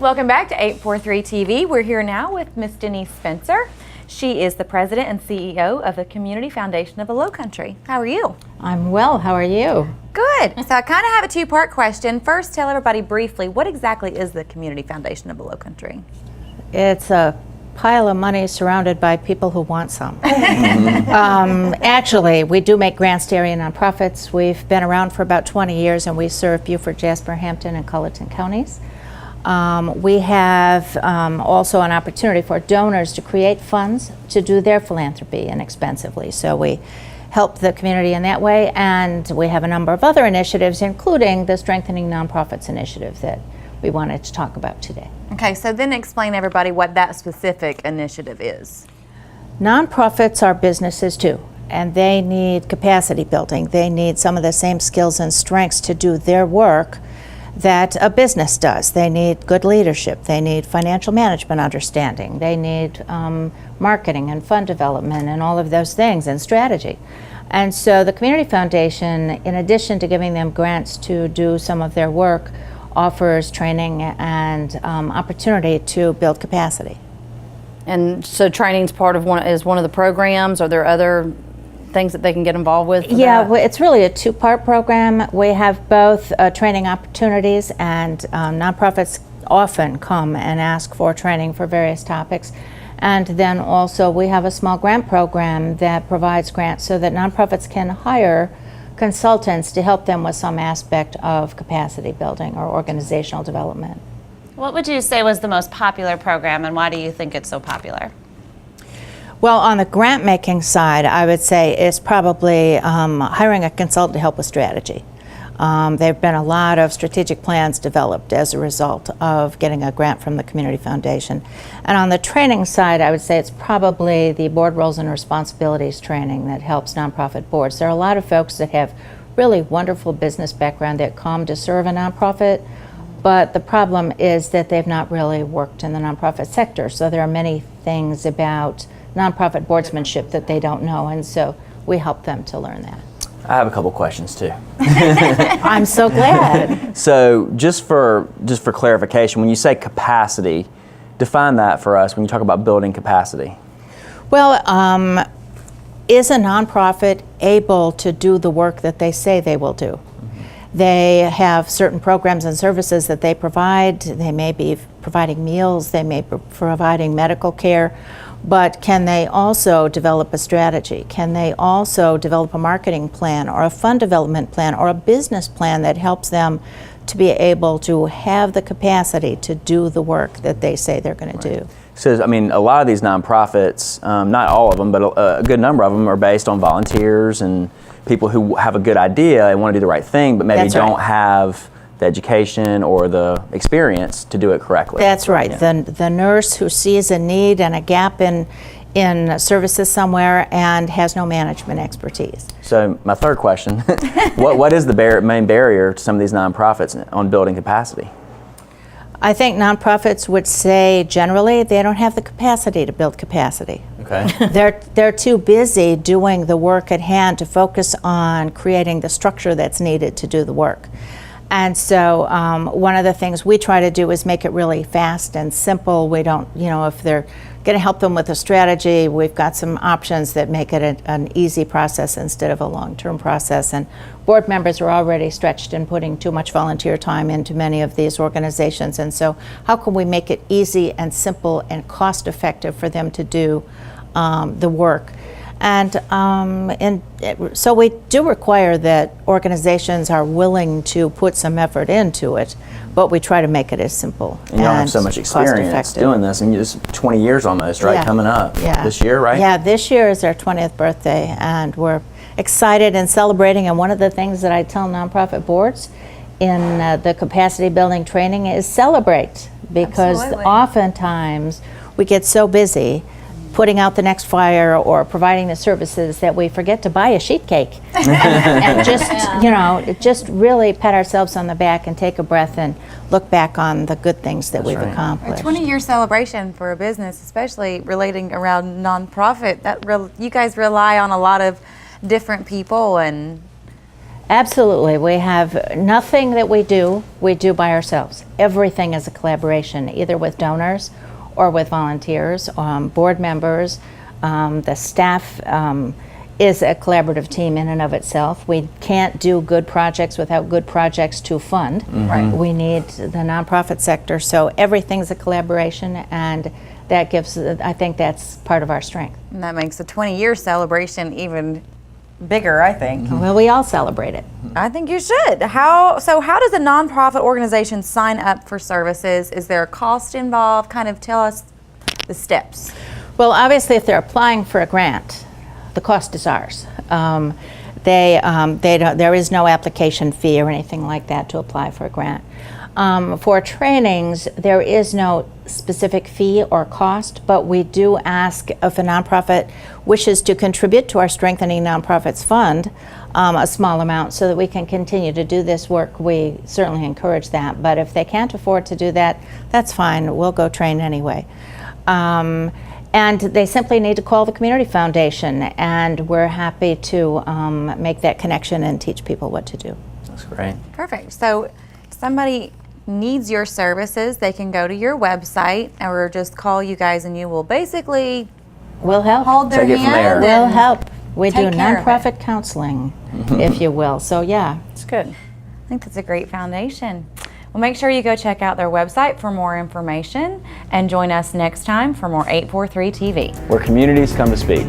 Welcome back to 843 TV. We're here now with Miss Denise Spencer. She is the president and CEO of the Community Foundation of the Lowcountry. How are you? I'm well. How are you? Good. So I kind of have a two-part question. First, tell everybody briefly, what exactly is the Community Foundation of the Lowcountry? It's a pile of money surrounded by people who want some. Actually, we do make grants to area nonprofits. We've been around for about 20 years and we serve Beaufort, Jasper, Hampton, and Culleton counties. We have also an opportunity for donors to create funds to do their philanthropy inexpensively. So we help the community in that way, and we have a number of other initiatives, including the Strengthening Nonprofits Initiative that we wanted to talk about today. Okay, so then explain everybody what that specific initiative is. Nonprofits are businesses too, and they need capacity building. They need some of the same skills and strengths to do their work that a business does. They need good leadership. They need financial management understanding. They need marketing and fund development and all of those things and strategy. And so the Community Foundation, in addition to giving them grants to do some of their work, offers training and opportunity to build capacity. And so training is part of one of the programs. Are there other things that they can get involved with? Yeah, well, it's really a two-part program. We have both training opportunities, and nonprofits often come and ask for training for various topics. And then also we have a small grant program that provides grants so that nonprofits can hire consultants to help them with some aspect of capacity building or organizational development. What would you say was the most popular program, and why do you think it's so popular? Well, on the grant making side, I would say it's probably hiring a consultant to help with strategy. There have been a lot of strategic plans developed as a result of getting a grant from the Community Foundation. And on the training side, I would say it's probably the board roles and responsibilities training that helps nonprofit boards. There are a lot of folks that have really wonderful business background that come to serve a nonprofit, but the problem is that they've not really worked in the nonprofit sector. So there are many things about nonprofit boardsmanship that they don't know, and so we help them to learn that. I have a couple questions too. I'm so glad. So just for clarification, when you say capacity, define that for us when you talk about building capacity. Well, is a nonprofit able to do the work that they say they will do? They have certain programs and services that they provide. They may be providing meals, they may be providing medical care, but can they also develop a strategy? Can they also develop a marketing plan or a fund development plan or a business plan that helps them to be able to have the capacity to do the work that they say they're going to do? So, I mean, a lot of these nonprofits, not all of them, but a good number of them are based on volunteers and people who have a good idea and want to do the right thing, but maybe don't have the education or the experience to do it correctly. That's right. Yeah. The nurse who sees a need and a gap in services somewhere and has no management expertise. So my third question, what is the main barrier to some of these nonprofits on building capacity? I think nonprofits would say generally they don't have the capacity to build capacity. Okay. They're too busy doing the work at hand to focus on creating the structure that's needed to do the work. And so one of the things we try to do is make it really fast and simple. We don't, if they're going to help them with a strategy, we've got some options that make it an easy process instead of a long-term process. And board members are already stretched in putting too much volunteer time into many of these organizations. And so how can we make it easy and simple and cost-effective for them to do the work? And so we do require that organizations are willing to put some effort into it, but we try to make it as simple and you don't have so much experience doing this, and just 20 years almost, right? Yeah. Coming up this year, right? Yeah, this year is our 20th birthday, and we're excited and celebrating. And one of the things that I tell nonprofit boards in the capacity building training is celebrate, because oftentimes we get so busy putting out the next fire or providing the services that we forget to buy a sheet cake and just really pat ourselves on the back and take a breath and look back on the good things that we've accomplished. A 20-year celebration for a business, especially relating around nonprofit, you guys rely on a lot of different people and Absolutely. We have nothing that we do by ourselves. Everything is a collaboration, either with donors or with volunteers, board members. The staff is a collaborative team in and of itself. We can't do good projects without good projects to fund. Right. We need the nonprofit sector, so everything's a collaboration, and that gives, I think that's part of our strength. And that makes the 20-year celebration even bigger, I think. Well, we all celebrate it. I think you should. How does a nonprofit organization sign up for services? Is there a cost involved? Kind of tell us the steps. Well, obviously, if they're applying for a grant, the cost is ours. There is no application fee or anything like that to apply for a grant. For trainings, there is no specific fee or cost, but we do ask if a nonprofit wishes to contribute to our Strengthening Nonprofits Fund, a small amount, so that we can continue to do this work. We certainly encourage that, but if they can't afford to do that, that's fine. We'll go train anyway. And they simply need to call the Community Foundation, and we're happy to make that connection and teach people what to do. That's great. Perfect. So if somebody needs your services, they can go to your website or just call you guys, and you will basically We'll help. hold their Take it from hand. there. We'll and help. We do take care of it. nonprofit counseling, if you will. So yeah. It's good. I think that's a great foundation. Well, make sure you go check out their website for more information and join us next time for more 843 TV. Where communities come to speak.